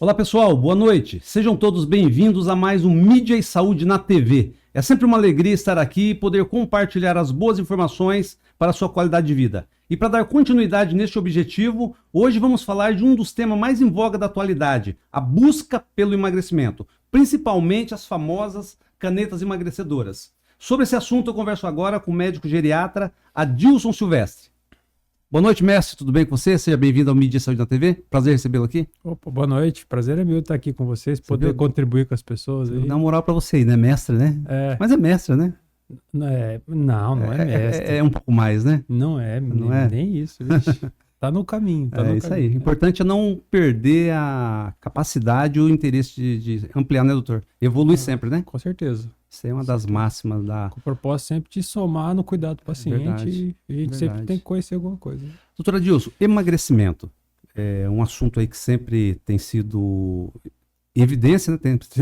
Olá pessoal, boa noite. Sejam todos bem-vindos a mais um Mídia e Saúde na TV. É sempre uma alegria estar aqui e poder compartilhar as boas informações para a sua qualidade de vida. E para dar continuidade neste objetivo, hoje vamos falar de um dos temas mais em voga da atualidade, a busca pelo emagrecimento, principalmente as famosas canetas emagrecedoras. Sobre esse assunto eu converso agora com o médico geriatra Adilson Silvestre. Boa noite, mestre, tudo bem com você? Seja bem-vindo ao Mídia e Saúde na TV, prazer recebê-lo aqui. Opa, boa noite, prazer é meu estar aqui com vocês, poder contribuir com as pessoas. Aí. Vou dar uma moral pra você aí, né? Mestre, né? É. Mas é mestre, né? Não é mestre. É um pouco mais, né? Não é nem isso, vixe. Tá no caminho. Isso aí. O importante é não perder a capacidade ou o interesse de ampliar, né, doutor? Evolui sempre, né? Com certeza. Isso é uma das máximas da... Com o propósito sempre de somar no cuidado do paciente e a gente sempre tem que conhecer alguma coisa. Doutor Adilson, emagrecimento é um assunto aí que sempre tem sido em evidência, né?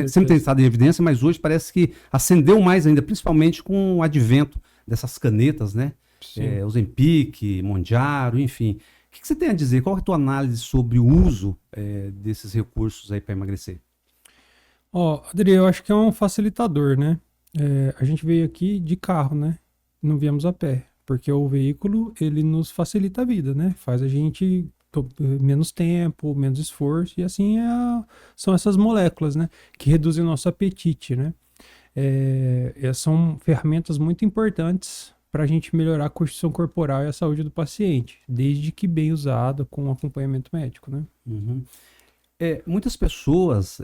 Sempre tem estado em evidência, mas hoje parece que acendeu mais ainda, principalmente com o advento dessas canetas, né? Ozempic, Mounjaro, enfim. O que você tem a dizer? Qual é a tua análise sobre o uso desses recursos aí para emagrecer? Adri, eu acho que é um facilitador, né? A gente veio aqui de carro, né? Não viemos a pé, porque o veículo, ele nos facilita a vida, né? Faz a gente menos tempo, menos esforço, e assim são essas moléculas, né? Que reduzem o nosso apetite, né? São ferramentas muito importantes para a gente melhorar a constituição corporal e a saúde do paciente, desde que bem usada com acompanhamento médico, né? Uhum. Muitas pessoas...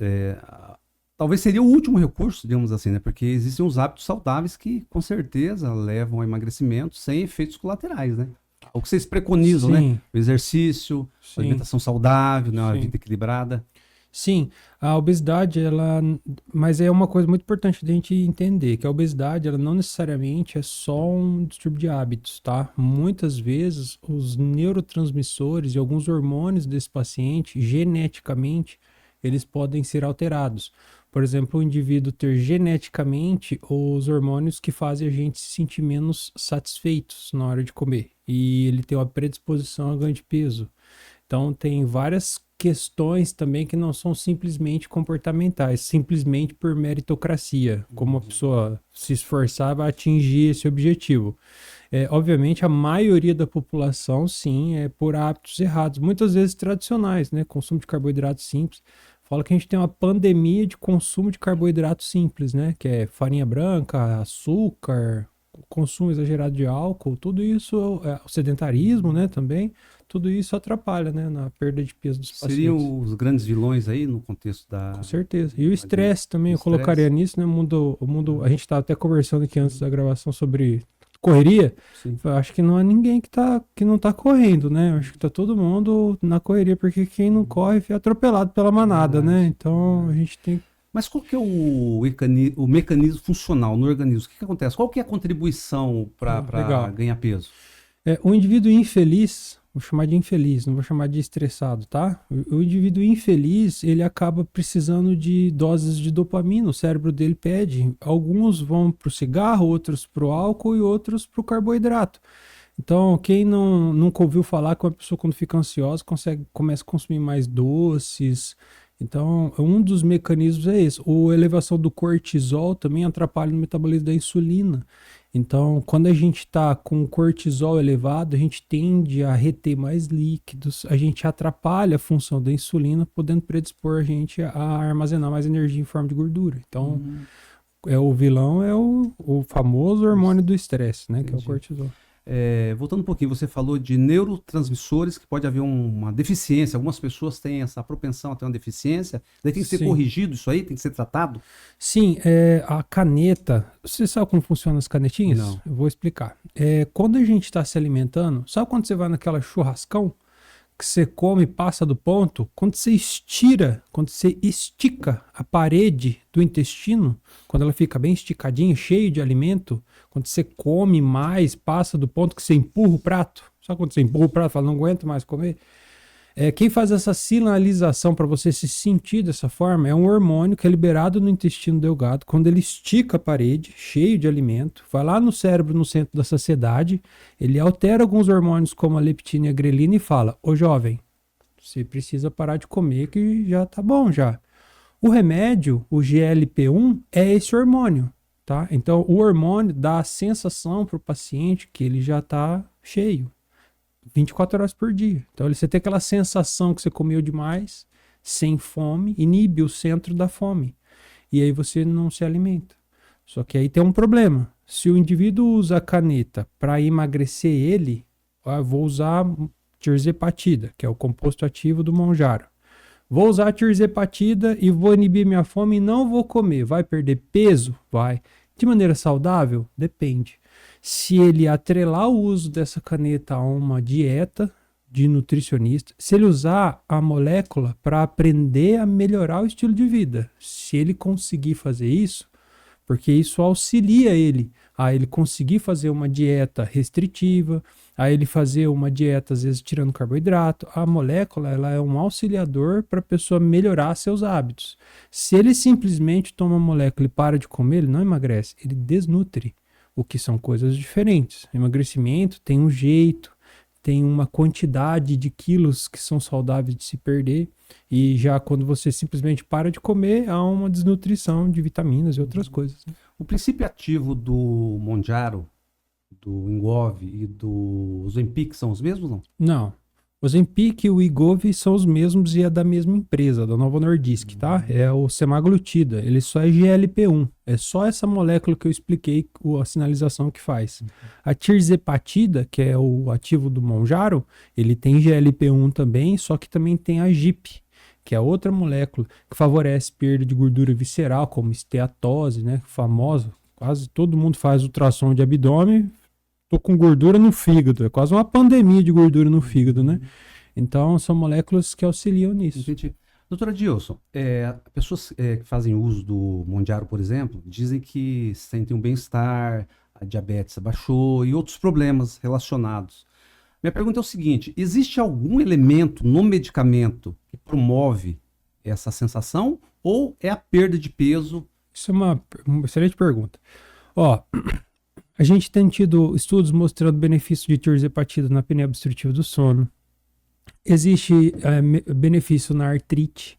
Talvez seria o último recurso, digamos assim, né? Porque existem os hábitos saudáveis que, com certeza, levam ao emagrecimento sem efeitos colaterais, né? O que vocês preconizam, né? O exercício, a alimentação saudável, né? A vida equilibrada. Sim, a obesidade, mas é uma coisa muito importante da gente entender, que a obesidade, ela não necessariamente é só um distúrbio de hábitos, tá? Muitas vezes, os neurotransmissores e alguns hormônios desse paciente, geneticamente, eles podem ser alterados. Por exemplo, o indivíduo ter geneticamente os hormônios que fazem a gente se sentir menos satisfeitos na hora de comer. E ele tem uma predisposição a ganho de peso. Então, tem várias questões também que não são simplesmente comportamentais, simplesmente por meritocracia, como a pessoa se esforçar vai atingir esse objetivo. Obviamente, a maioria da população, sim, é por hábitos errados, muitas vezes tradicionais, né? Consumo de carboidratos simples. Fala que a gente tem uma pandemia de consumo de carboidratos simples, né? Que é farinha branca, açúcar, consumo exagerado de álcool, tudo isso, o sedentarismo, né, também, tudo isso atrapalha, né, na perda de peso dos pacientes. Seriam os grandes vilões aí no contexto da... Com certeza. E o estresse também, eu colocaria nisso, né, o mundo, a gente estava até conversando aqui antes da gravação sobre correria. Sim. Eu acho que não há ninguém que não tá correndo, né, eu acho que tá todo mundo na correria, porque quem não corre é atropelado pela manada, né, então a gente tem... Mas qual que é o mecanismo funcional no organismo? O que acontece? Qual que é a contribuição para ganhar peso? O indivíduo infeliz, vou chamar de infeliz, não vou chamar de estressado, tá? O indivíduo infeliz, ele acaba precisando de doses de dopamina, o cérebro dele pede. Alguns vão para o cigarro, outros para o álcool e outros para o carboidrato. Então, quem nunca ouviu falar que uma pessoa quando fica ansiosa começa a consumir mais doces. Então, um dos mecanismos é esse. A elevação do cortisol também atrapalha no metabolismo da insulina. Então, quando a gente está com o cortisol elevado, a gente tende a reter mais líquidos, a gente atrapalha a função da insulina, podendo predispor a gente a armazenar mais energia em forma de gordura. Então, o vilão é o famoso hormônio do estresse, né? Entendi. Que é o cortisol. Voltando um pouquinho, você falou de neurotransmissores, que pode haver uma deficiência, algumas pessoas têm essa propensão a ter uma deficiência, daí tem que ser corrigido isso aí, tem que ser tratado? Sim, a caneta, você sabe como funcionam as canetinhas? Não. Eu vou explicar. Quando a gente está se alimentando, sabe quando você vai naquela churrascão, que você come e passa do ponto? Quando você estica a parede do intestino, quando ela fica bem esticadinha, cheio de alimento, quando você come mais, passa do ponto que você empurra o prato. Sabe quando você empurra o prato e fala, não aguento mais comer? Quem faz essa sinalização para você se sentir dessa forma é um hormônio que é liberado no intestino delgado. Quando ele estica a parede, cheio de alimento, vai lá no cérebro, no centro da saciedade, ele altera alguns hormônios como a leptina e a grelina e fala: ô jovem, você precisa parar de comer que já tá bom já. O remédio, o GLP-1, é esse hormônio, tá? Então, o hormônio dá a sensação para o paciente que ele já tá cheio, 24 horas por dia. Então, você tem aquela sensação que você comeu demais, sem fome, inibe o centro da fome. E aí você não se alimenta. Só que aí tem um problema. Se o indivíduo usa a caneta para emagrecer ele, eu vou usar tirzepatida, que é o composto ativo do Mounjaro. Vou usar a tirzepatida e vou inibir minha fome e não vou comer. Vai perder peso? Vai. De maneira saudável? Depende. Se ele atrelar o uso dessa caneta a uma dieta de nutricionista, se ele usar a molécula para aprender a melhorar o estilo de vida, se ele conseguir fazer isso, porque isso auxilia ele a ele conseguir fazer uma dieta restritiva, a ele fazer uma dieta, às vezes, tirando carboidrato. A molécula, ela é um auxiliador para a pessoa melhorar seus hábitos. Se ele simplesmente toma a molécula e para de comer, ele não emagrece, ele desnutre, o que são coisas diferentes. Emagrecimento tem um jeito, tem uma quantidade de quilos que são saudáveis de se perder, e já quando você simplesmente para de comer, há uma desnutrição de vitaminas e outras coisas. O princípio ativo do Mounjaro, do Wegovy e do Ozempic são os mesmos, não? Não. O Ozempic e o Wegovy são os mesmos e é da mesma empresa, da Novo Nordisk, tá? É o semaglutida, ele só é GLP-1. É só essa molécula que eu expliquei a sinalização que faz. A tirzepatida, que é o ativo do Mounjaro, ele tem GLP-1 também, só que também tem a GIP, que é outra molécula que favorece perda de gordura visceral, como esteatose, né? Famosa. Quase todo mundo faz ultrassom de abdômen. Tô com gordura no fígado. É quase uma pandemia de gordura no fígado, né? Então, são moléculas que auxiliam nisso. Entendi. Doutora Dilson, pessoas que fazem uso do Mounjaro, por exemplo, dizem que sentem um bem-estar, a diabetes abaixou e outros problemas relacionados. Minha pergunta é o seguinte: existe algum elemento no medicamento que promove essa sensação ou é a perda de peso? Isso é uma excelente pergunta. Ó, a gente tem tido estudos mostrando benefício de tirzepatida na apneia obstrutiva do sono. Existe benefício na artrite.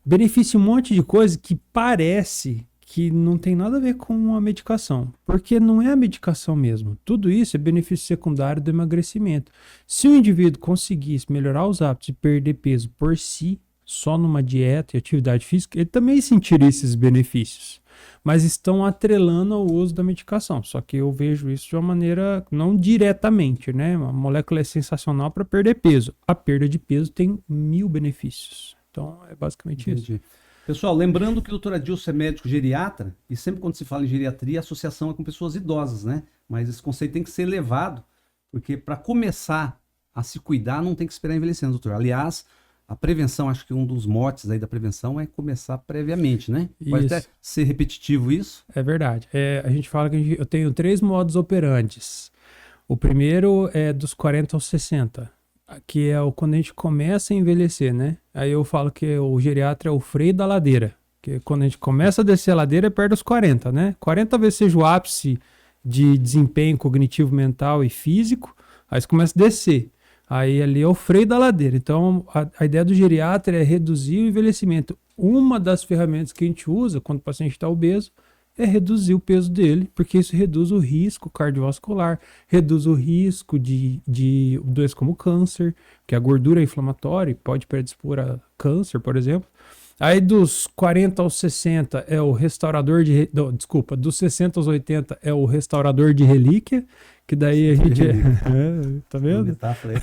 Benefício em um monte de coisa que parece que não tem nada a ver com a medicação. Porque não é a medicação mesmo. Tudo isso é benefício secundário do emagrecimento. Se o indivíduo conseguisse melhorar os hábitos e perder peso por si, só numa dieta e atividade física, ele também sentiria esses benefícios. Mas estão atrelando ao uso da medicação. Só que eu vejo isso de uma maneira não diretamente, né? A molécula é sensacional para perder peso. A perda de peso tem 1000 benefícios. Então, é basicamente isso. Pessoal, lembrando que o Dr. Adilson é médico geriatra, e sempre quando se fala em geriatria, a associação é com pessoas idosas, né? Mas esse conceito tem que ser elevado, porque para começar a se cuidar, não tem que esperar envelhecendo, doutor. Aliás, a prevenção, acho que um dos motes aí da prevenção é começar previamente, né? Pode até ser repetitivo isso. É verdade. A gente fala que eu tenho 3 modus operantes. O primeiro é dos 40 aos 60, que é quando a gente começa a envelhecer, né? Aí eu falo que o geriatra é o freio da ladeira, que quando a gente começa a descer a ladeira é perto dos 40, né? 40 talvez seja o ápice de desempenho cognitivo, mental e físico, aí você começa a descer. Aí ali é o freio da ladeira. Então, a ideia do geriatra é reduzir o envelhecimento. Uma das ferramentas que a gente usa quando o paciente está obeso é reduzir o peso dele, porque isso reduz o risco cardiovascular, reduz o risco de doenças como câncer, que a gordura é inflamatória e pode predispor a câncer, por exemplo. Aí dos 40 aos 60 é o restaurador de... Desculpa, dos 60 aos 80 é o restaurador de relíquia, que daí a gente... tá vendo? Metáfora.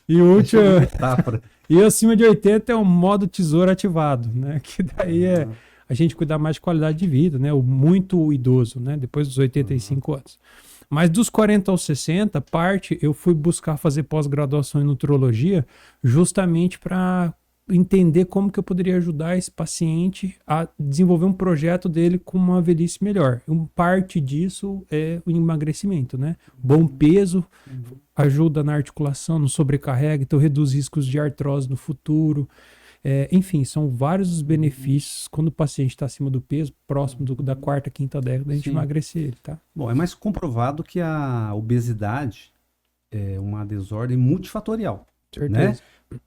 E o último... E acima de 80 é o modo tesouro ativado, né? Que daí é a gente cuidar mais de qualidade de vida, né? O muito idoso, né? Depois dos 85 anos. Mas dos 40 aos 60, eu fui buscar fazer pós-graduação em nutrologia justamente para entender como que eu poderia ajudar esse paciente a desenvolver um projeto dele com uma velhice melhor. Parte disso é o emagrecimento, né? Bom peso ajuda na articulação, não sobrecarrega, então reduz riscos de artrose no futuro. Enfim, são vários os benefícios quando o paciente está acima do peso, próximo da quarta, quinta década, a gente emagrecer ele, tá? Bom, é mais comprovado que a obesidade é uma desordem multifatorial, Certeza. né?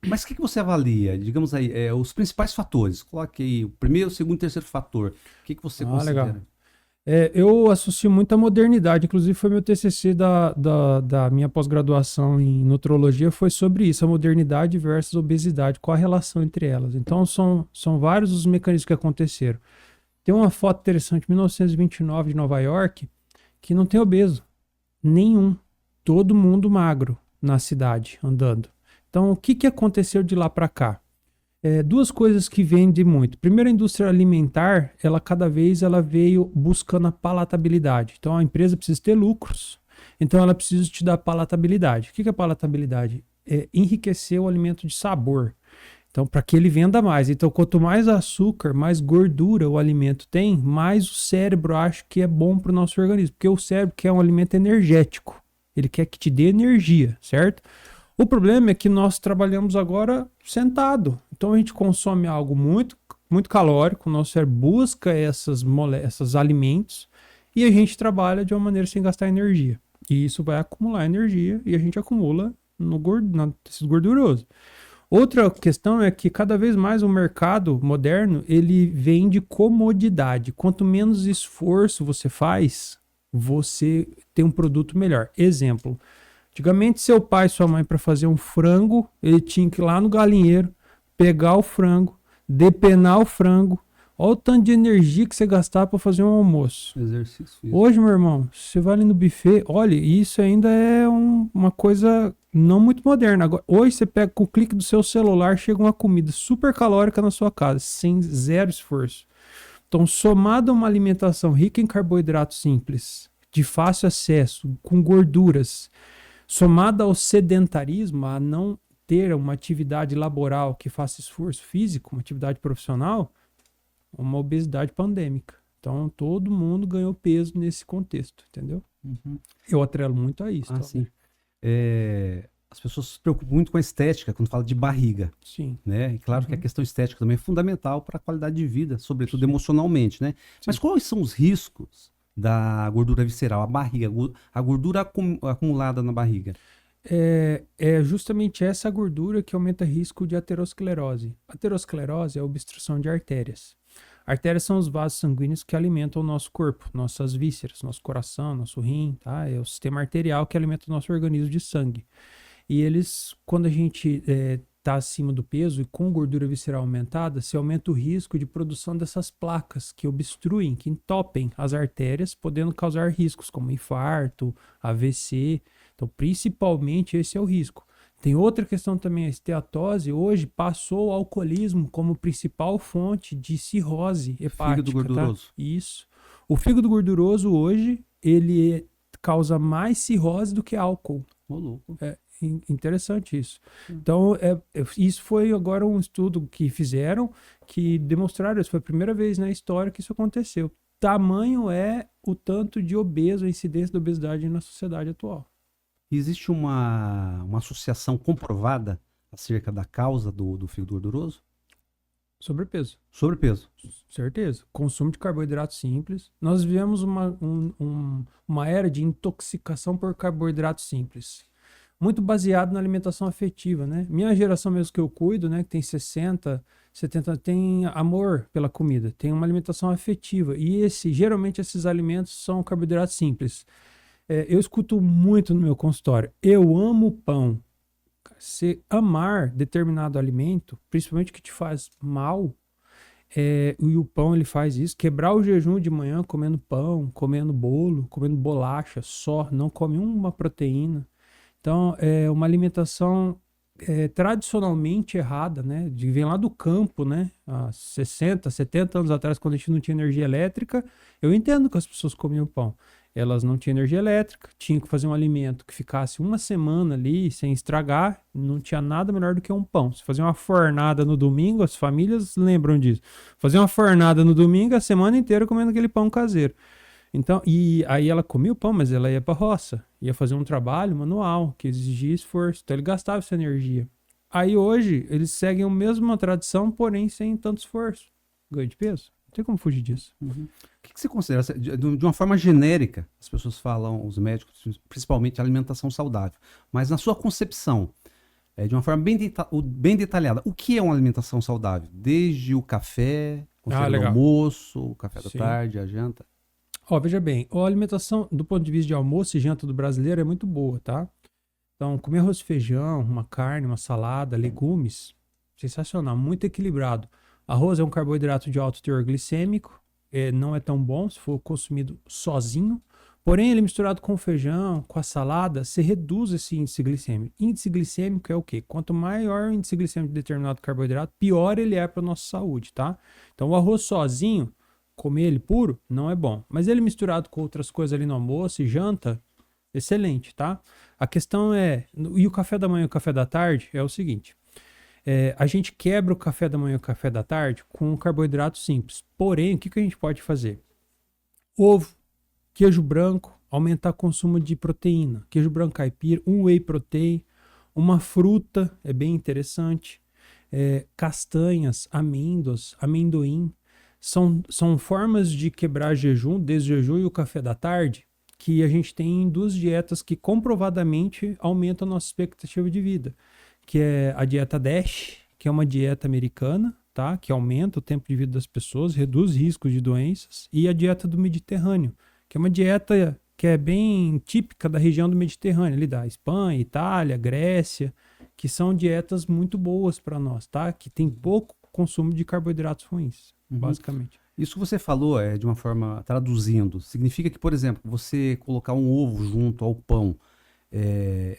Mas o que você avalia? Digamos aí, os principais fatores. Coloque aí o primeiro, o segundo e terceiro fator. O que você considera? Legal. Eu associo muito à modernidade, inclusive foi meu TCC da minha pós-graduação em nutrologia, foi sobre isso, a modernidade versus obesidade, qual a relação entre elas. Então são vários os mecanismos que aconteceram. Tem uma foto interessante, 1929 de Nova York, que não tem obeso, nenhum, todo mundo magro na cidade, andando. Então o que aconteceu de lá para cá? Duas coisas que vendem muito. Primeiro, a indústria alimentar, cada vez veio buscando a palatabilidade. Então, a empresa precisa ter lucros. Então, ela precisa te dar palatabilidade. O que é palatabilidade? É enriquecer o alimento de sabor. Então, para que ele venda mais. Então, quanto mais açúcar, mais gordura o alimento tem, mais o cérebro acha que é bom para o nosso organismo. Porque o cérebro quer um alimento energético. Ele quer que te dê energia, certo? O problema é que nós trabalhamos agora sentado. Então a gente consome algo muito, muito calórico, o nosso cérebro busca esses alimentos e a gente trabalha de uma maneira sem gastar energia. E isso vai acumular energia e a gente acumula no tecido gorduroso. Outra questão é que cada vez mais o mercado moderno, ele vende comodidade. Quanto menos esforço você faz, você tem um produto melhor. Exemplo. Antigamente, seu pai e sua mãe, para fazer um frango, ele tinha que ir lá no galinheiro, pegar o frango, depenar o frango. Olha o tanto de energia que você gastava para fazer um almoço. Exercício físico. Hoje, meu irmão, você vai ali no buffet, olha, isso ainda é uma coisa não muito moderna. Agora, hoje você pega com o clique do seu celular, chega uma comida super calórica na sua casa, sem zero esforço. Então, somado a uma alimentação rica em carboidratos simples, de fácil acesso, com gorduras, somada ao sedentarismo, a não ter uma atividade laboral que faça esforço físico, uma atividade profissional, uma obesidade pandêmica. Então, todo mundo ganhou peso nesse contexto, entendeu? Uhum. Eu atrelo muito a isso. Sim. As pessoas se preocupam muito com a estética quando fala de barriga. Sim. Né? E claro que a questão estética também é fundamental para a qualidade de vida, sobretudo emocionalmente, né? Mas quais são os riscos da gordura visceral, a barriga, a gordura acumulada na barriga? É justamente essa gordura que aumenta o risco de aterosclerose. Aterosclerose é a obstrução de artérias. Artérias são os vasos sanguíneos que alimentam o nosso corpo, nossas vísceras, nosso coração, nosso rim, tá? É o sistema arterial que alimenta o nosso organismo de sangue. E eles, quando a gente está acima do peso e com gordura visceral aumentada, se aumenta o risco de produção dessas placas que obstruem, que entopem as artérias, podendo causar riscos como infarto, AVC. Então, principalmente, esse é o risco. Tem outra questão também, a esteatose hoje passou o alcoolismo como principal fonte de cirrose hepática. Fígado gorduroso. Tá? Isso. O fígado gorduroso hoje, ele causa mais cirrose do que álcool. Louco. Interessante isso. Então, isso foi agora um estudo que fizeram, que demonstraram, isso foi a primeira vez na história que isso aconteceu. Tamanho é o tanto de obeso, a incidência da obesidade na sociedade atual. Existe uma associação comprovada acerca da causa do fígado gorduroso? Sobrepeso. Sobrepeso. Certeza. Consumo de carboidratos simples. Nós vivemos uma era de intoxicação por carboidratos simples. Muito baseado na alimentação afetiva, né? Minha geração mesmo que eu cuido, né? Que tem 60, 70, tem amor pela comida. Tem uma alimentação afetiva. E geralmente esses alimentos são carboidratos simples. Eu escuto muito no meu consultório. Eu amo pão. Se amar determinado alimento, principalmente que te faz mal, e o pão ele faz isso, quebrar o jejum de manhã comendo pão, comendo bolo, comendo bolacha só, não come uma proteína. Então, é uma alimentação tradicionalmente errada, né? Vem lá do campo, né? Há 60, 70 anos atrás, quando a gente não tinha energia elétrica, eu entendo que as pessoas comiam pão. elas não tinham energia elétrica, tinham que fazer um alimento que ficasse uma semana ali sem estragar, não tinha nada melhor do que um pão. Se fazia uma fornada no domingo, as famílias lembram disso. Fazia uma fornada no domingo, a semana inteira comendo aquele pão caseiro. Então, e aí ela comia o pão, mas ela ia para a roça, ia fazer um trabalho manual que exigia esforço, então ele gastava essa energia. Aí hoje eles seguem a mesma tradição, porém sem tanto esforço. Ganho de peso. Não tem como fugir disso. Uhum. O que você considera, de uma forma genérica, as pessoas falam, os médicos, principalmente alimentação saudável, mas na sua concepção, de uma forma bem detalhada, o que é uma alimentação saudável? Desde o café, o legal. almoço, o café da Sim. tarde, a janta? Veja bem, a alimentação do ponto de vista de almoço e janta do brasileiro é muito boa, tá? Então, comer arroz e feijão, uma carne, uma salada, legumes, sensacional, muito equilibrado. Arroz é um carboidrato de alto teor glicêmico, não é tão bom se for consumido sozinho, porém ele misturado com o feijão, com a salada, você reduz esse índice glicêmico. Índice glicêmico é o quê? Quanto maior o índice glicêmico de determinado carboidrato, pior ele é para a nossa saúde, tá? Então o arroz sozinho, comer ele puro, não é bom. Mas ele misturado com outras coisas ali no almoço e janta, excelente, tá? A questão e o café da manhã e o café da tarde é o seguinte, a gente quebra o café da manhã e o café da tarde com um carboidrato simples. Porém, o que a gente pode fazer? Ovo, queijo branco, aumentar o consumo de proteína. Queijo branco caipira, um whey protein, uma fruta, é bem interessante. Castanhas, amêndoas, amendoim. São formas de quebrar jejum, desde o jejum e o café da tarde, que a gente tem em duas dietas que comprovadamente aumentam a nossa expectativa de vida, que é a dieta DASH, que é uma dieta americana, tá? Que aumenta o tempo de vida das pessoas, reduz riscos de doenças, e a dieta do Mediterrâneo, que é uma dieta que é bem típica da região do Mediterrâneo, ali da Espanha, Itália, Grécia, que são dietas muito boas para nós, tá? Que tem pouco consumo de carboidratos ruins, basicamente. Isso que você falou, de uma forma traduzindo, significa que, por exemplo, você colocar um ovo junto ao pão,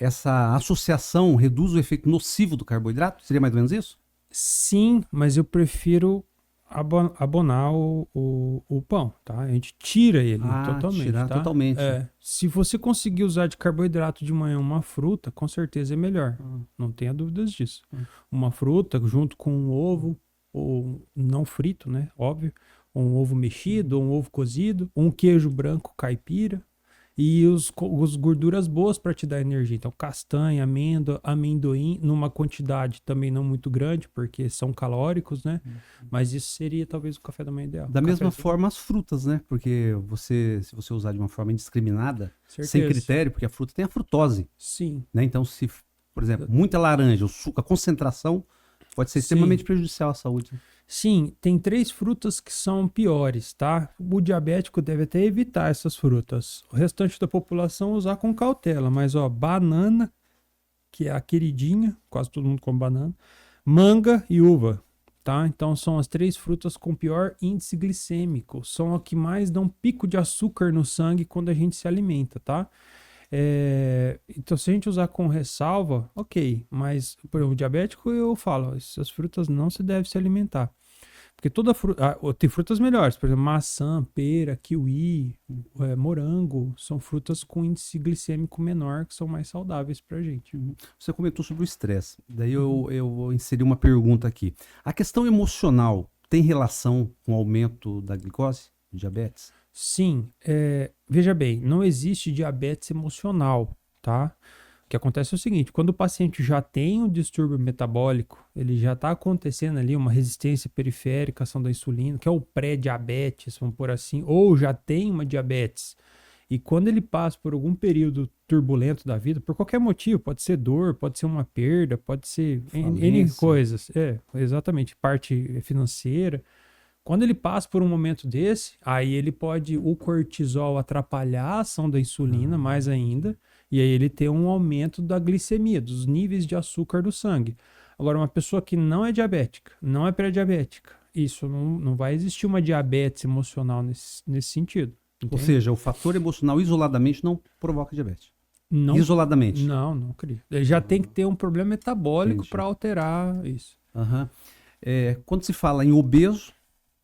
essa associação reduz o efeito nocivo do carboidrato? Seria mais ou menos isso? Sim, mas eu prefiro abonar o pão, tá? A gente tira ele totalmente, tirar tá? totalmente. Se você conseguir usar de carboidrato de manhã uma fruta, com certeza é melhor. Não tenha dúvidas disso. Uma fruta junto com um ovo, ou não frito, né? Óbvio. Um ovo mexido, ou um ovo cozido, um queijo branco caipira e os gorduras boas para te dar energia. Então, castanha, amêndoa, amendoim, numa quantidade também não muito grande, porque são calóricos, né? Mas isso seria talvez o café da manhã ideal. Da mesma forma as frutas, né? Porque se você usar de uma forma indiscriminada, sem critério, porque a fruta tem a frutose. Sim. Né? Então, se, por exemplo, muita laranja, a concentração pode ser extremamente prejudicial à saúde. Sim, tem 3 frutas que são piores, tá? O diabético deve até evitar essas frutas. O restante da população usar com cautela, mas banana, que é a queridinha, quase todo mundo come banana, manga e uva, tá? Então são as 3 frutas com pior índice glicêmico, são as que mais dão pico de açúcar no sangue quando a gente se alimenta, tá? Então se a gente usar com ressalva, ok, mas por exemplo, o diabético eu falo, essas frutas não se deve se alimentar, porque toda fruta, tem frutas melhores, por exemplo, maçã, pera, kiwi, morango, são frutas com índice glicêmico menor que são mais saudáveis pra gente. Você comentou sobre o estresse, daí eu vou inserir uma pergunta aqui. A questão emocional tem relação com o aumento da glicose, diabetes? Sim, veja bem, não existe diabetes emocional, tá? O que acontece é o seguinte, quando o paciente já tem um distúrbio metabólico, ele já está acontecendo ali uma resistência periférica à ação da insulina, que é o pré-diabetes, vamos por assim, ou já tem uma diabetes, e quando ele passa por algum período turbulento da vida, por qualquer motivo, pode ser dor, pode ser uma perda, pode ser N coisas, exatamente, parte financeira. Quando ele passa por um momento desse, aí ele pode, o cortisol atrapalhar a ação da insulina mais ainda, e aí ele tem um aumento da glicemia, dos níveis de açúcar do sangue. Agora, uma pessoa que não é diabética, não é pré-diabética, isso não vai existir uma diabetes emocional nesse sentido. Entende? Ou seja, o fator emocional isoladamente não provoca diabetes. Não, isoladamente. Não cria. Ele já tem que ter um problema metabólico para alterar isso. Quando se fala em obeso,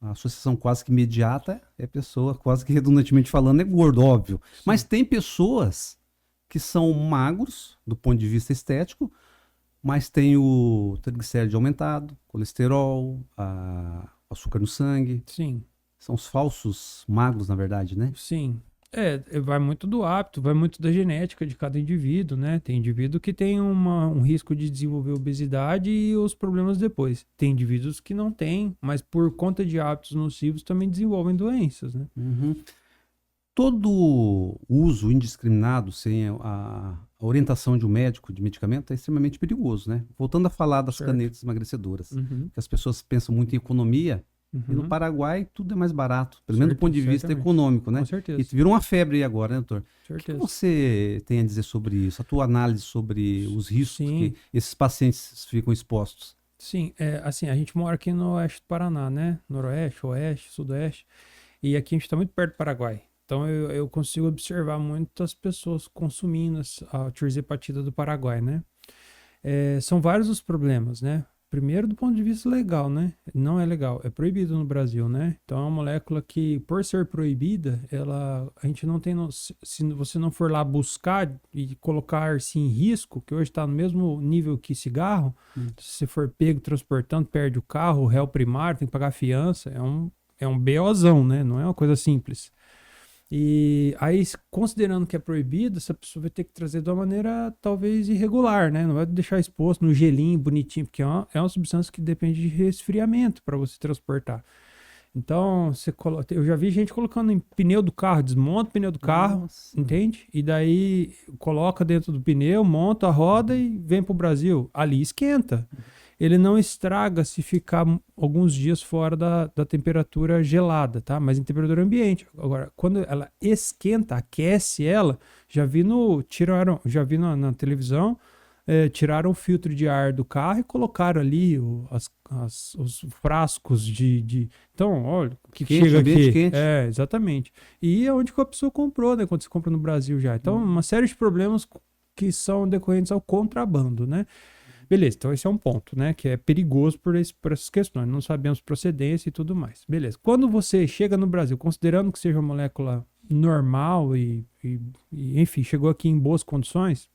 a associação quase que imediata é pessoa, quase que redundantemente falando, é gordo, óbvio. Sim. Mas tem pessoas que são magros do ponto de vista estético, mas tem o triglicéride aumentado, colesterol, açúcar no sangue. Sim. São os falsos magros, na verdade, né? Sim. Vai muito do hábito, vai muito da genética de cada indivíduo, né? Tem indivíduo que tem um risco de desenvolver obesidade e os problemas depois. Tem indivíduos que não têm, mas por conta de hábitos nocivos também desenvolvem doenças, né? Uhum. Todo uso indiscriminado, sem a orientação de um médico de medicamento, é extremamente perigoso, né? Voltando a falar das Certo. canetas emagrecedoras, Uhum. que as pessoas pensam muito em economia, e no Uhum. Paraguai tudo é mais barato, pelo menos do ponto de vista Certamente. econômico, né? Com certeza. E virou uma febre aí agora, né, doutor? O que Certeza. você tem a dizer sobre isso? A tua análise sobre os riscos Sim. que esses pacientes ficam expostos? Sim, assim, a gente mora aqui no oeste do Paraná, né? Noroeste, oeste, sudoeste. E aqui a gente está muito perto do Paraguai. Então eu consigo observar muitas pessoas consumindo a tirzepatida do Paraguai, né? São vários os problemas, né? Primeiro, do ponto de vista legal, né? Não é legal, é proibido no Brasil, né? Então é uma molécula que, por ser proibida, a gente não tem, se você não for lá buscar e colocar-se em risco, que hoje está no mesmo nível que cigarro, se você for pego transportando, perde o carro, o réu primário, tem que pagar fiança, é um BOzão, né? Não é uma coisa simples. E aí, considerando que é proibido, essa pessoa vai ter que trazer de uma maneira talvez irregular, né? Não vai deixar exposto no gelinho bonitinho, porque é uma substância que depende de resfriamento para você transportar. Então, eu já vi gente colocando em pneu do carro, desmonta o pneu do carro, Nossa. entende? E daí coloca dentro do pneu, monta a roda e vem para o Brasil. Ali esquenta. Ele não estraga se ficar alguns dias fora da temperatura gelada, tá? Mas em temperatura ambiente. Agora, quando ela esquenta, aquece ela, já vi na televisão, tiraram o filtro de ar do carro e colocaram ali os frascos de. Então, olha, o que Quente, chega ambiente aqui. quente. Exatamente. E é onde que a pessoa comprou, né? Quando você compra no Brasil já. Então, uma série de problemas que são decorrentes ao contrabando, né? Beleza, então esse é um ponto, né? Que é perigoso por essas questões. Não sabemos procedência e tudo mais. Beleza. Quando você chega no Brasil, considerando que seja uma molécula normal enfim, chegou aqui em boas condições,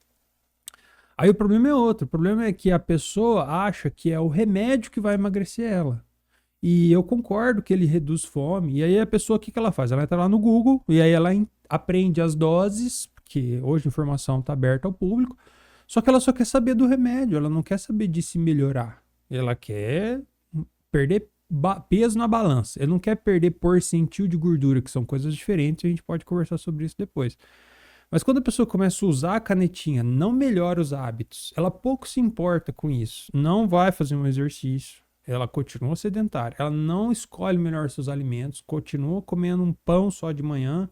aí o problema é outro. O problema é que a pessoa acha que é o remédio que vai emagrecer ela. E eu concordo que ele reduz fome. E aí a pessoa, o que ela faz? Ela entra lá no Google e aí ela aprende as doses, porque hoje a informação está aberta ao público. Só que ela só quer saber do remédio, ela não quer saber de se melhorar. Ela quer perder peso na balança. Ela não quer perder percentil de gordura, que são coisas diferentes, e a gente pode conversar sobre isso depois. Mas quando a pessoa começa a usar a canetinha, não melhora os hábitos, ela pouco se importa com isso, não vai fazer um exercício, ela continua sedentária, ela não escolhe melhor seus alimentos, continua comendo um pão só de manhã,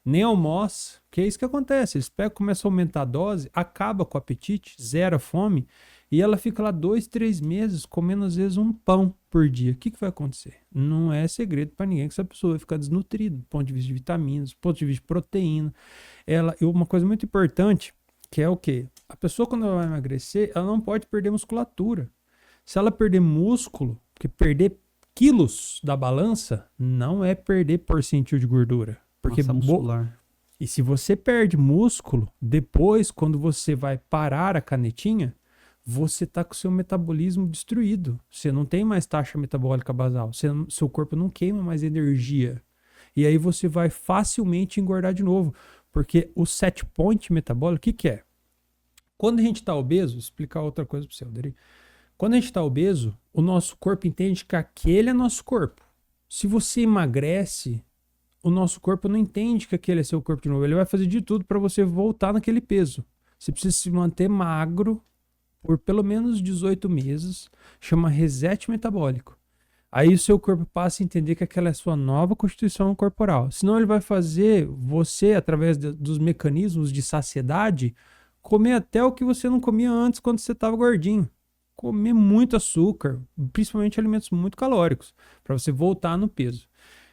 nem almoça, que é isso que acontece. Eles pegam, começam a aumentar a dose, acaba com o apetite, zera a fome, e ela fica lá 2, 3 meses comendo às vezes um pão por dia. O que vai acontecer? Não é segredo para ninguém que essa pessoa vai ficar desnutrida, do ponto de vista de vitaminas, do ponto de vista de proteína. Uma coisa muito importante, que é o quê? A pessoa, quando ela vai emagrecer, ela não pode perder musculatura. Se ela perder músculo, porque perder quilos da balança não é perder percentil de gordura. Porque Massa muscular. E se você perde músculo, depois, quando você vai parar a canetinha, você tá com o seu metabolismo destruído. Você não tem mais taxa metabólica basal. Seu corpo não queima mais energia. E aí você vai facilmente engordar de novo. Porque o set point metabólico, o que é? Quando a gente está obeso, vou explicar outra coisa para você, Alderi. Quando a gente está obeso, o nosso corpo entende que aquele é nosso corpo. Se você emagrece, o nosso corpo não entende que aquele é seu corpo de novo. Ele vai fazer de tudo para você voltar naquele peso. Você precisa se manter magro por pelo menos 18 meses. Chama reset metabólico. Aí o seu corpo passa a entender que aquela é a sua nova constituição corporal. Senão ele vai fazer você, através dos mecanismos de saciedade, comer até o que você não comia antes quando você estava gordinho. Comer muito açúcar, principalmente alimentos muito calóricos, para você voltar no peso.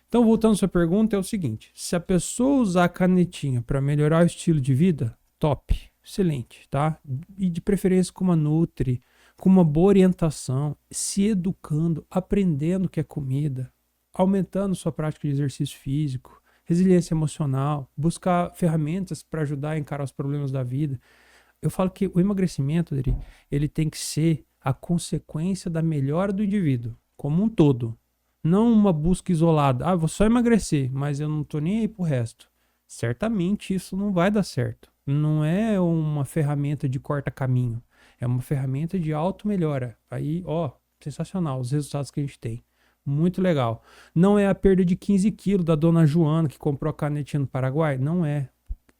Então, voltando à sua pergunta, é o seguinte: se a pessoa usar a canetinha para melhorar o estilo de vida, top, excelente, tá? E de preferência com uma nutri, com uma boa orientação, se educando, aprendendo o que é comida, aumentando sua prática de exercício físico, resiliência emocional, buscar ferramentas para ajudar a encarar os problemas da vida. Eu falo que o emagrecimento, Adri, ele tem que ser a consequência da melhora do indivíduo, como um todo. Não uma busca isolada. Ah, vou só emagrecer, mas eu não tô nem aí pro resto. Certamente isso não vai dar certo. Não é uma ferramenta de corta-caminho. É uma ferramenta de auto-melhora. Aí, ó, sensacional os resultados que a gente tem. Muito legal. Não é a perda de 15 quilos da dona Joana que comprou a canetinha no Paraguai? Não é.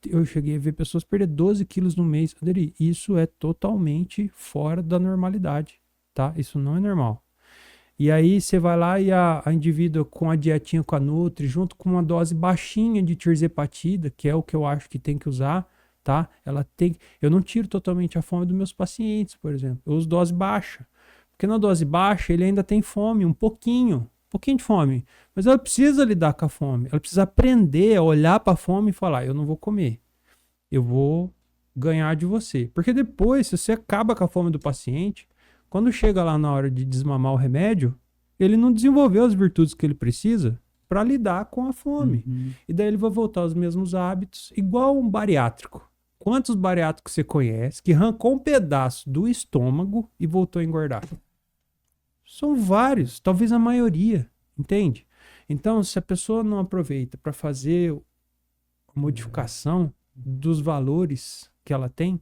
Eu cheguei a ver pessoas perder 12 quilos no mês. Adri, isso é totalmente fora da normalidade, tá? Isso não é normal. E aí você vai lá e a indivídua com a dietinha com a Nutri, junto com uma dose baixinha de tirzepatida, que é o que eu acho que tem que usar, tá? Ela tem. Eu não tiro totalmente a fome dos meus pacientes, por exemplo. Eu uso dose baixa. Porque na dose baixa ele ainda tem fome, um pouquinho de fome. Mas ela precisa lidar com a fome. Ela precisa aprender a olhar para a fome e falar, eu não vou comer. Eu vou ganhar de você. Porque depois, se você acaba com a fome do paciente, quando chega lá na hora de desmamar o remédio, ele não desenvolveu as virtudes que ele precisa para lidar com a fome. E daí ele vai voltar aos mesmos hábitos, igual um bariátrico. Quantos bariátricos você conhece que arrancou um pedaço do estômago e voltou a engordar? São vários, talvez a maioria, entende? Então, se a pessoa não aproveita para fazer a modificação dos valores que ela tem,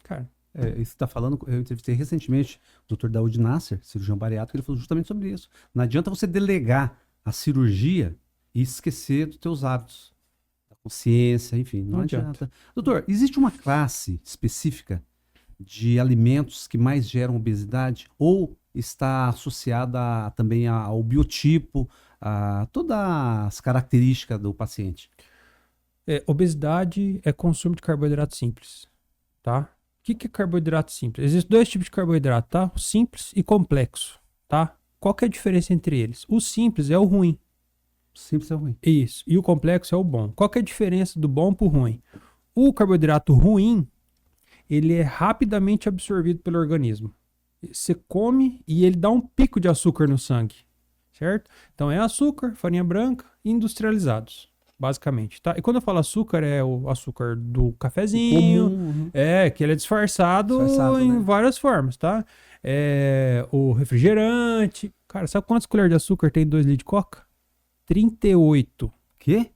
cara... Isso que você está falando, eu entrevistei recentemente o Dr. Daoud Nasser, cirurgião bariátrico, ele falou justamente sobre isso. Não adianta você delegar a cirurgia e esquecer dos teus hábitos, da consciência, enfim, não adianta. Doutor, existe uma classe específica de alimentos que mais geram obesidade ou está associada também ao biotipo, a todas as características do paciente? Obesidade é consumo de carboidrato simples, tá? O que é carboidrato simples? Existem dois tipos de carboidrato, tá? O simples e complexo, tá? Qual que é a diferença entre eles? O simples é o ruim. O simples é o ruim. Isso. E o complexo é o bom. Qual que é a diferença do bom pro ruim? O carboidrato ruim, ele é rapidamente absorvido pelo organismo. Você come e ele dá um pico de açúcar no sangue, certo? Então é açúcar, farinha branca e industrializados. Basicamente, tá? E quando eu falo açúcar, é o açúcar do cafezinho, comum, que ele é disfarçado em né? várias formas, tá? O refrigerante. Cara, sabe quantas colheres de açúcar tem 2 litros de coca? 38. Quê?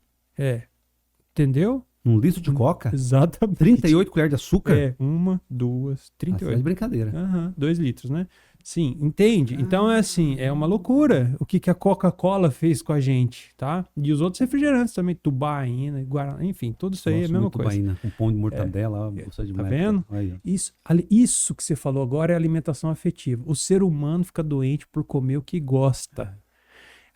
Entendeu? 1 litro de coca? Exatamente. 38 colheres de açúcar? 1, 2, 38. É brincadeira. 2 litros, né? Sim, entende? Então é assim, é uma loucura o que a Coca-Cola fez com a gente, tá? E os outros refrigerantes também, Tubaína, Guaraná, enfim, tudo isso aí é a mesma coisa. Tubaína, com pão de mortadela, Tá vendo? Isso que você falou agora é alimentação afetiva. O ser humano fica doente por comer o que gosta.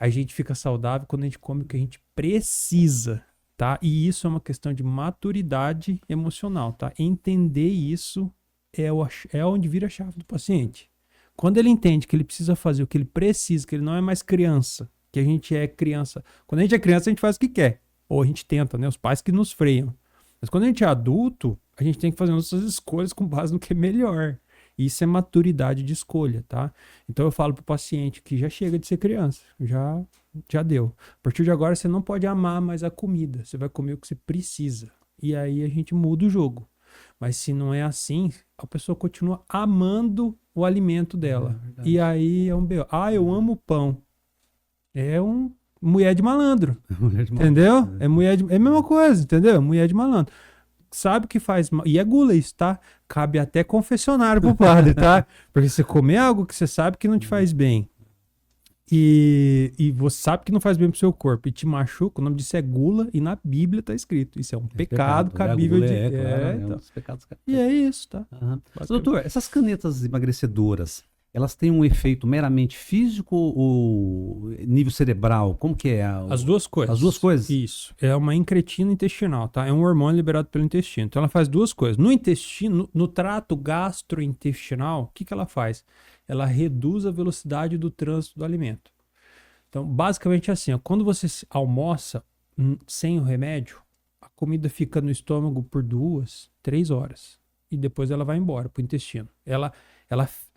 A gente fica saudável quando a gente come o que a gente precisa, tá? E isso é uma questão de maturidade emocional, tá? Entender isso é onde vira a chave do paciente. Quando ele entende que ele precisa fazer o que ele precisa, que ele não é mais criança, que a gente é criança. Quando a gente é criança, a gente faz o que quer. Ou a gente tenta, né? Os pais que nos freiam. Mas quando a gente é adulto, a gente tem que fazer nossas escolhas com base no que é melhor. Isso é maturidade de escolha, tá? Então eu falo pro paciente que já chega de ser criança. Já deu. A partir de agora, você não pode amar mais a comida. Você vai comer o que você precisa. E aí a gente muda o jogo. Mas se não é assim, a pessoa continua amando o alimento dela. E aí é um B.O. Eu amo pão. É mulher de malandro. Entendeu? É a mesma coisa, entendeu? Mulher de malandro. Sabe que faz mal. E é gula isso, tá? Cabe até confessionário pro padre, tá? Porque você comer algo que você sabe que não te faz bem. E você sabe que não faz bem pro seu corpo e te machuca, o nome disso é gula e na Bíblia tá escrito. Isso é um pecado cabível de... um dos pecados. E é isso, tá? Doutor, essas canetas emagrecedoras, elas têm um efeito meramente físico ou nível cerebral? Como que é? As duas coisas. As duas coisas? Isso. É uma incretina intestinal, tá? É um hormônio liberado pelo intestino. Então ela faz duas coisas. No intestino, no trato gastrointestinal, o que ela faz? Ela reduz a velocidade do trânsito do alimento. Então, basicamente é assim, ó, quando você almoça sem o remédio, a comida fica no estômago por 2, 3 horas. E depois ela vai embora pro intestino. Ela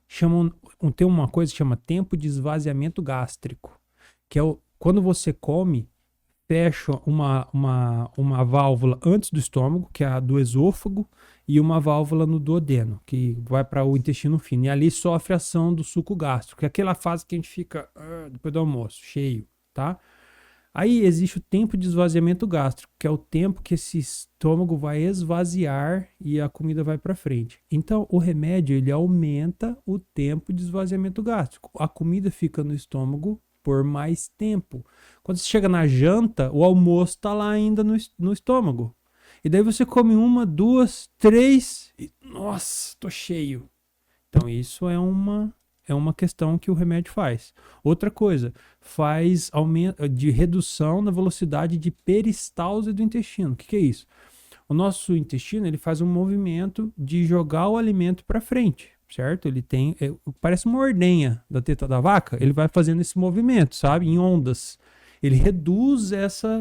chama, tem uma coisa que chama tempo de esvaziamento gástrico, que é Quando você come, fecha uma válvula antes do estômago, que é a do esôfago, e uma válvula no duodeno, que vai para o intestino fino. E ali sofre a ação do suco gástrico, que é aquela fase que a gente fica depois do almoço, cheio, tá? Aí existe o tempo de esvaziamento gástrico, que é o tempo que esse estômago vai esvaziar e a comida vai para frente. Então, o remédio, ele aumenta o tempo de esvaziamento gástrico. A comida fica no estômago por mais tempo. Quando você chega na janta, o almoço está lá ainda no estômago. E daí você come uma, duas, três e, nossa, tô cheio. Então, isso é uma questão que o remédio faz. Outra coisa, faz aumento de redução na velocidade de peristalse do intestino. O que é isso? O nosso intestino, ele faz um movimento de jogar o alimento para frente, certo? Ele tem, parece uma ordenha da teta da vaca, ele vai fazendo esse movimento, sabe? Em ondas. Ele reduz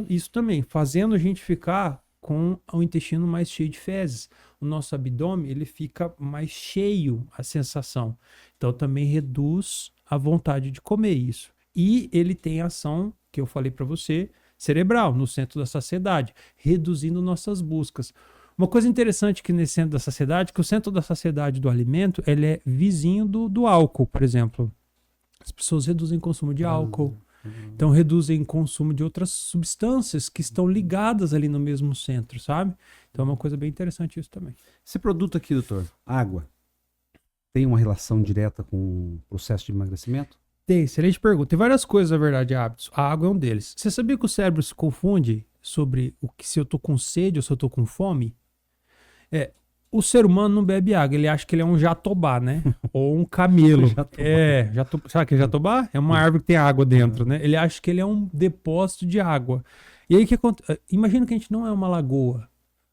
isso também, fazendo a gente ficar com o intestino mais cheio de fezes. O nosso abdômen, ele fica mais cheio, a sensação. Então, também reduz a vontade de comer isso. E ele tem ação, que eu falei para você, cerebral, no centro da saciedade, reduzindo nossas buscas. Uma coisa interessante que nesse centro da saciedade, que o centro da saciedade do alimento, ele é vizinho do álcool, por exemplo. As pessoas reduzem o consumo de álcool, então reduzem o consumo de outras substâncias que estão ligadas ali no mesmo centro, sabe? Então é uma coisa bem interessante isso também. Esse produto aqui, doutor, água, tem uma relação direta com o processo de emagrecimento? Tem, excelente pergunta. Tem várias coisas, na verdade, hábitos. A água é um deles. Você sabia que o cérebro se confunde sobre se eu tô com sede ou se eu tô com fome? O ser humano não bebe água, ele acha que ele é um jatobá, né? Ou um camelo. Sabe o que é jatobá? É uma árvore que tem água dentro, né? Ele acha que ele é um depósito de água. E aí o que acontece? Imagina que a gente não é uma lagoa,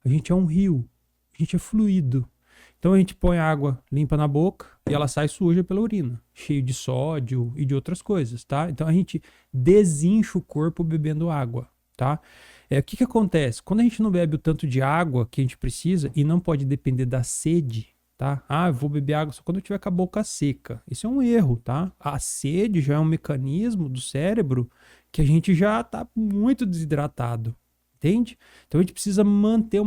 a gente é um rio, a gente é fluido. Então a gente põe água limpa na boca e ela sai suja pela urina, cheio de sódio e de outras coisas, tá? Então a gente desincha o corpo bebendo água, tá? O que acontece? Quando a gente não bebe o tanto de água que a gente precisa e não pode depender da sede, tá? Eu vou beber água só quando eu tiver com a boca seca. Isso é um erro, tá? A sede já é um mecanismo do cérebro que a gente já está muito desidratado, entende? Então a gente precisa manter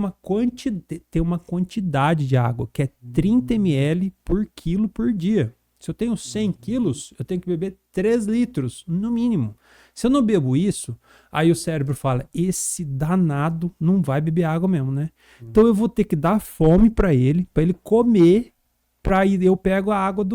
ter uma quantidade de água, que é 30 ml por quilo por dia. Se eu tenho 100 quilos, eu tenho que beber 3 litros, no mínimo. Se eu não bebo isso, aí o cérebro fala, esse danado não vai beber água mesmo, né? Então eu vou ter que dar fome para ele comer, para aí eu pego a água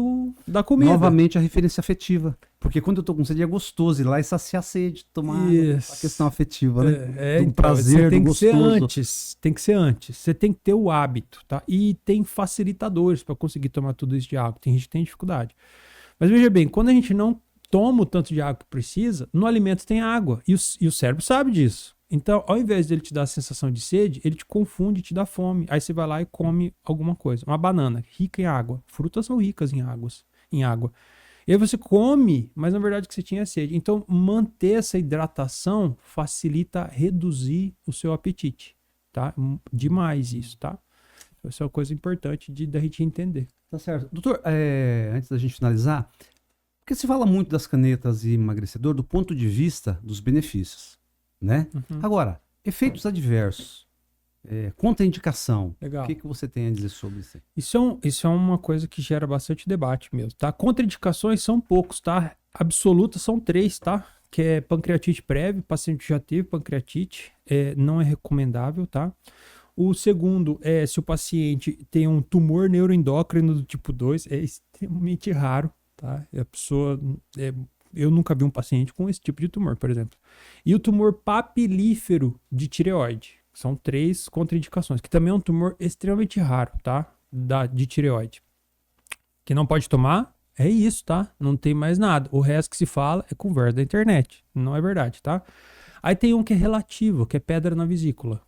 da comida. Novamente a referência afetiva. Porque quando eu tô com sede é gostoso ir lá e saciar a sede, tomar a questão afetiva, né? Então, prazer, tem do que ser gostoso. antes, tem que ser antes. Você tem que ter o hábito, tá? E tem facilitadores para conseguir tomar tudo isso de água. Tem gente que tem dificuldade. Mas veja bem, quando a gente não toma o tanto de água que precisa, no alimento tem água. E o cérebro sabe disso. Então, ao invés dele te dar a sensação de sede, ele te confunde e te dá fome. Aí você vai lá e come alguma coisa. Uma banana, rica em água. Frutas são ricas em água. E aí você come, mas na verdade o que você tinha é sede. Então, manter essa hidratação facilita reduzir o seu apetite, tá? Demais isso, tá? Essa é uma coisa importante da gente entender. Tá certo. Doutor, antes da gente finalizar, porque se fala muito das canetas e emagrecedor do ponto de vista dos benefícios, né? Agora, efeitos adversos, contraindicação. Legal. O que você tem a dizer sobre isso? Isso é uma coisa que gera bastante debate mesmo, tá? Contraindicações são poucos, tá? Absolutas são 3, tá? Que é pancreatite prévia, o paciente já teve pancreatite, não é recomendável, tá? O segundo é se o paciente tem um tumor neuroendócrino do tipo 2, é extremamente raro, tá? A pessoa, eu nunca vi um paciente com esse tipo de tumor, por exemplo. E o tumor papilífero de tireoide. São 3 contraindicações, que também é um tumor extremamente raro, tá? De tireoide. Que não pode tomar, é isso, tá? Não tem mais nada. O resto que se fala é conversa da internet. Não é verdade, tá? Aí tem um que é relativo, que é pedra na vesícula,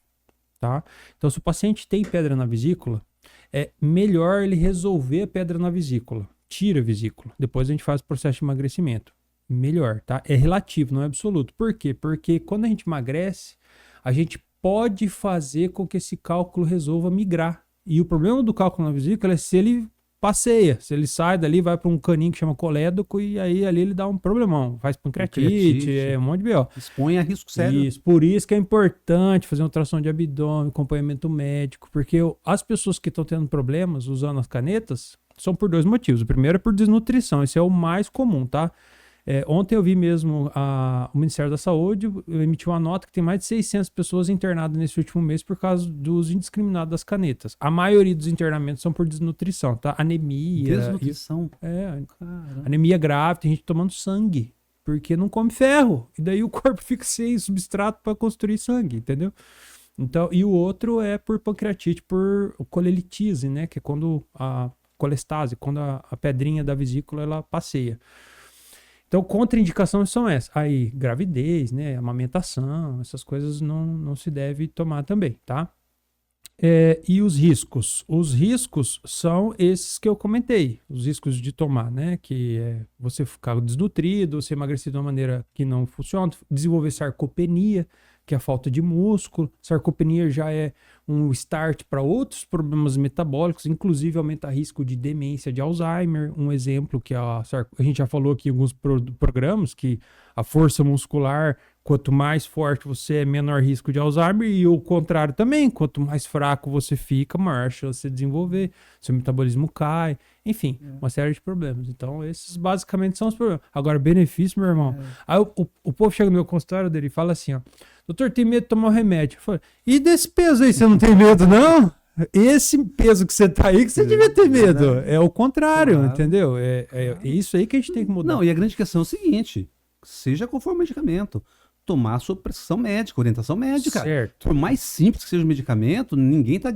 tá? Então, se o paciente tem pedra na vesícula, é melhor ele resolver a pedra na vesícula. Tira a vesícula. Depois a gente faz o processo de emagrecimento. Melhor, tá? É relativo, não é absoluto. Por quê? Porque quando a gente emagrece, a gente pode fazer com que esse cálculo resolva migrar. E o problema do cálculo na vesícula é se ele passeia. Se ele sai dali, vai para um caninho que chama colédoco e aí ali ele dá um problemão. Faz pancreatite, Pancreatite. um monte de B.O. Expõe a risco sério. Isso, por isso que é importante fazer uma ultrassom de abdômen, acompanhamento médico, porque as pessoas que estão tendo problemas usando as canetas são por 2 motivos. O primeiro é por desnutrição, esse é o mais comum, tá? Ontem eu vi mesmo o Ministério da Saúde emitiu uma nota que tem mais de 600 pessoas internadas nesse último mês por causa do uso indiscriminado das canetas. A maioria dos internamentos são por desnutrição, tá? Anemia. Desnutrição. Anemia grave, tem gente tomando sangue, porque não come ferro. E daí o corpo fica sem substrato para construir sangue, entendeu? Então, e o outro é por pancreatite, por colelitise, né? Que é quando a colestase, quando a pedrinha da vesícula ela passeia. Então, contraindicações são essas. Aí, gravidez, né? Amamentação, essas coisas não se deve tomar também, tá? E os riscos? Os riscos são esses que eu comentei. Os riscos de tomar, né? Que é você ficar desnutrido, você emagrecer de uma maneira que não funciona, desenvolver sarcopenia, que é a falta de músculo. Sarcopenia já é um start para outros problemas metabólicos, inclusive aumenta o risco de demência de Alzheimer. Um exemplo que a gente já falou aqui em alguns programas, que a força muscular, quanto mais forte você é, menor risco de Alzheimer, e o contrário também, quanto mais fraco você fica, maior chance de você desenvolver, seu metabolismo cai, enfim, uma série de problemas. Então, esses basicamente são os problemas. Agora, benefício, meu irmão. Aí o povo chega no meu consultório dele e fala assim, ó, doutor, tem medo de tomar um remédio. Eu falo, e desse peso aí, você não tem medo, não? Esse peso que você tá aí, que você devia ter medo. É o contrário, entendeu? É isso aí que a gente tem que mudar. Não, e a grande questão é o seguinte, seja qual for o medicamento, tomar a sua prescrição médica, orientação médica. Certo. Por mais simples que seja o medicamento, ninguém está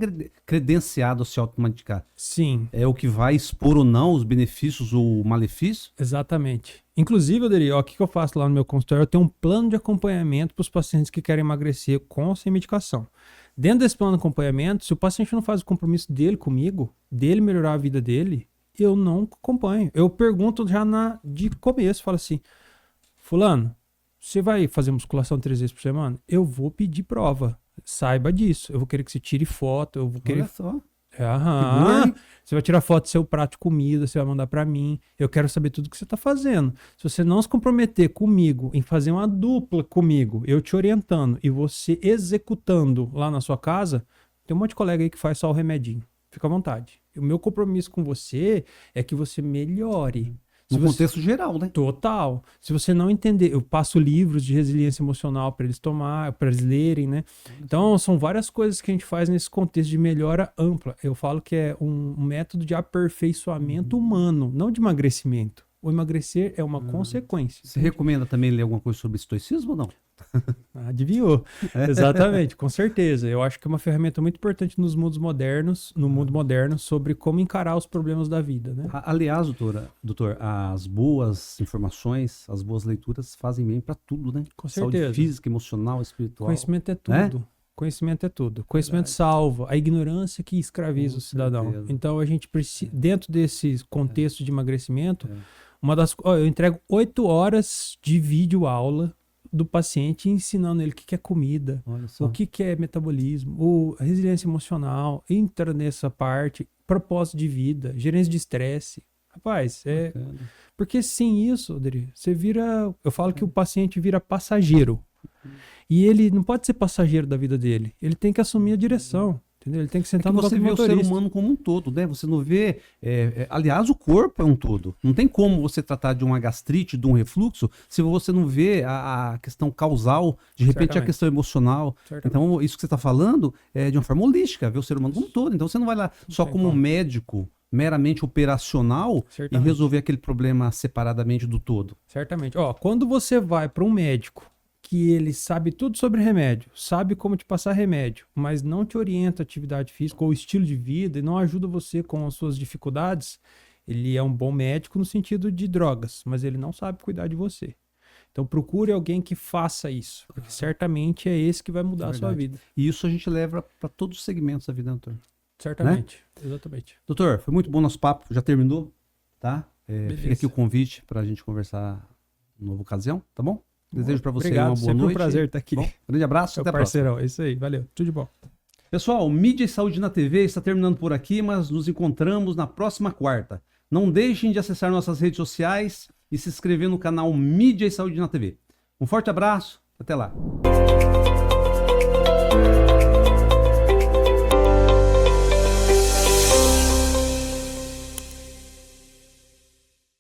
credenciado a se automedicar. Sim. É o que vai expor ou não os benefícios ou malefícios. Exatamente. Inclusive, Aderi, ó, o que eu faço lá no meu consultório? Eu tenho um plano de acompanhamento para os pacientes que querem emagrecer com ou sem medicação. Dentro desse plano de acompanhamento, se o paciente não faz o compromisso dele comigo, dele melhorar a vida dele, eu não acompanho. Eu pergunto já de começo, falo assim, fulano, você vai fazer musculação 3 vezes por semana? Eu vou pedir prova. Saiba disso. Eu vou querer que você tire foto. Eu vou querer. Olha só. Você vai tirar foto do seu prato de comida, você vai mandar pra mim. Eu quero saber tudo que você tá fazendo. Se você não se comprometer comigo em fazer uma dupla comigo, eu te orientando e você executando lá na sua casa, tem um monte de colega aí que faz só o remedinho. Fica à vontade. O meu compromisso com você é que você melhore. No contexto geral, né? Total. Se você não entender, eu passo livros de resiliência emocional para eles tomar, para eles lerem, né? Então, são várias coisas que a gente faz nesse contexto de melhora ampla. Eu falo que é um método de aperfeiçoamento humano, não de emagrecimento. O emagrecer é uma consequência. Você recomenda também ler alguma coisa sobre estoicismo ou não? Adivinhou. Exatamente, com certeza. Eu acho que é uma ferramenta muito importante nos mundos modernos, no mundo moderno, sobre como encarar os problemas da vida, né? Aliás, doutor, as boas informações, as boas leituras fazem bem para tudo, né? Com certeza. Saúde física, emocional, espiritual. Conhecimento é tudo. Conhecimento é tudo. Conhecimento salva. A ignorância que escraviza o cidadão. certeza. Então, a gente precisa, dentro desse contexto de emagrecimento, eu entrego 8 horas de vídeo aula do paciente ensinando ele o que é comida, o que é metabolismo, a resiliência emocional, entra nessa parte, propósito de vida, gerência de estresse. Rapaz, porque sem isso, Adri, você vira, eu falo que o paciente vira passageiro. E ele não pode ser passageiro da vida dele, ele tem que assumir a direção. Entendeu? Ele tem que sentar no banco do motorista. Você vê o ser humano como um todo, né? Você não vê... aliás, o corpo é um todo. Não tem como você tratar de uma gastrite, de um refluxo, se você não vê a questão causal, de repente a questão emocional. Então, isso que você está falando é de uma forma holística, ver o ser humano como um todo. Então, você não vai lá só como um médico meramente operacional e resolver aquele problema separadamente do todo. Certamente. Ó, quando você vai para um médico que ele sabe tudo sobre remédio, sabe como te passar remédio, mas não te orienta a atividade física ou estilo de vida e não ajuda você com as suas dificuldades, ele é um bom médico no sentido de drogas, mas ele não sabe cuidar de você. Então procure alguém que faça isso, porque certamente é esse que vai mudar a sua vida. E isso a gente leva para todos os segmentos da vida, doutor. Certamente, né? Exatamente. Doutor, foi muito bom nosso papo, já terminou, tá? Fica aqui o convite para a gente conversar em nova ocasião, tá bom? Desejo para você uma boa noite. Sempre um prazer estar aqui. Bom, grande abraço, até a próxima. Parceirão, é isso aí, valeu, tudo de bom. Pessoal, Mídia e Saúde na TV está terminando por aqui, mas nos encontramos na próxima quarta. Não deixem de acessar nossas redes sociais e se inscrever no canal Mídia e Saúde na TV. Um forte abraço, até lá.